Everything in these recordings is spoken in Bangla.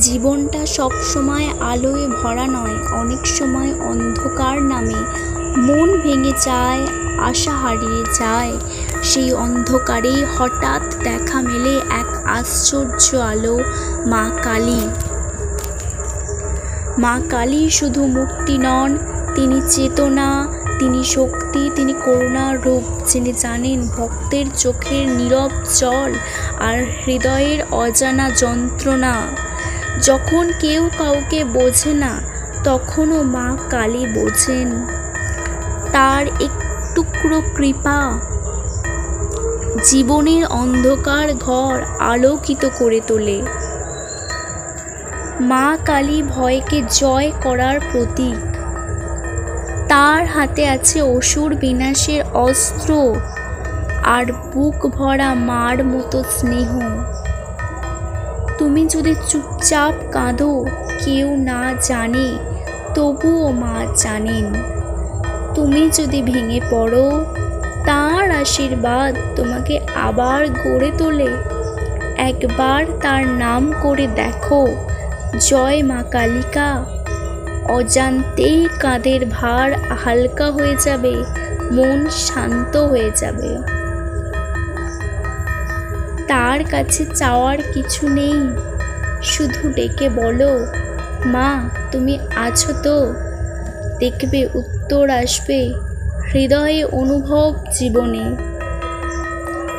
জীবনটা সব সময় আলোয় ভরা নয়, অনেক সময় অন্ধকার নামে মন ভেঙে যায়, আশা হারিয়ে যায়। সেই অন্ধকারেই হঠাৎ দেখা মেলে এক আশ্চর্য আলো, মা কালী। মা কালী শুধু মূর্তি নন, তিনি চেতনা, তিনি শক্তি, তিনি করুণার রূপ। যিনি জানেন ভক্তের চোখের নীরব জল আর হৃদয়ের অজানা যন্ত্রণা। যখন কেউ কাউকে বোঝে না, তখনও মা কালী বোঝেন। তার এক টুকরো কৃপা জীবনের অন্ধকার ঘর আলোকিত করে তোলে। মা কালী ভয়কে জয় করার প্রতীক। তার হাতে আছে অসুর বিনাশের অস্ত্র আর বুক ভরা মার মতো স্নেহ। তুমি যদি চুপচাপ কাঁদো, কেউ না জানে, তবুও মা জানেন। তুমি যদি ভেঙে পড়ো, তার আশীর্বাদ তোমাকে আবার গড়ে তোলে। একবার তার নাম করে দেখো, জয় মা কালিকা। অজান্তেই কাঁধের ভার হালকা হয়ে যাবে, মন শান্ত হয়ে যাবে। তার কাছে চাওয়ার কিছু নেই, শুধু ডেকে বলো, মা তুমি আছো তো? দেখবে উত্তর আসবে হৃদয়ে, অনুভব জীবনে।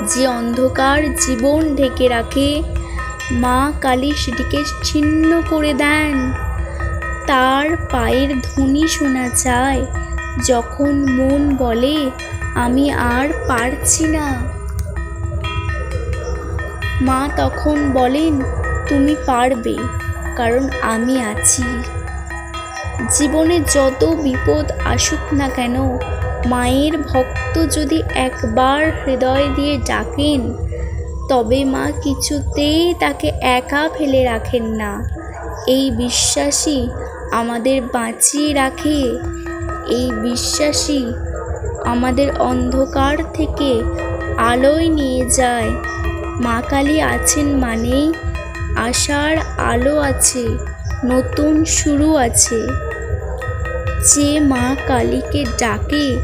যে অন্ধকার জীবন ঢেকে রাখে, মা কালী সেটিকে ছিন্ন করে দেন। তার পায়ের ধ্বনি শোনা যায় যখন মন বলে, আমি আর পারছি না। মা তখন বলেন, তুমি পারবে, কারণ আমি আছি। জীবনে যত বিপদ আসুক না কেন, মায়ের ভক্ত যদি একবার হৃদয় দিয়ে ডাকেন, তবে মা কিছুতেই তাকে একা ফেলে রাখেন না। এই বিশ্বাসই আমাদের বাঁচিয়ে রাখে। এই বিশ্বাসই আমাদের অন্ধকার থেকে আলোয় নিয়ে যায়। মা কালী আছেন মানেই আশার আলো আছে, নতুন শুরু আছে। যে মা কালীকে ডাকে,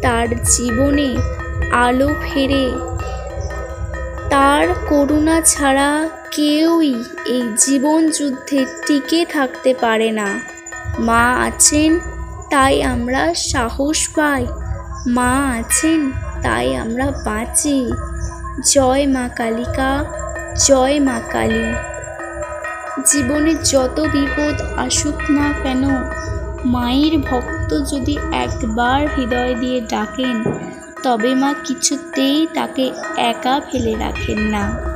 তার জীবনে আলো ফেরে। তার করুণা ছাড়া কেউই এই জীবন যুদ্ধে টিকে থাকতে পারে না। মা আছেন তাই আমরা সাহস পাই, মা আছেন তাই আমরা বাঁচি। জয় মা কালিকা, জয় মা কালী। জীবনে যত বিপদ আসুক না কেন, মায়ের ভক্ত যদি একবার হৃদয় দিয়ে ডাকেন, তবে মা কিছুতেই তাকে একা ফেলে রাখেন না।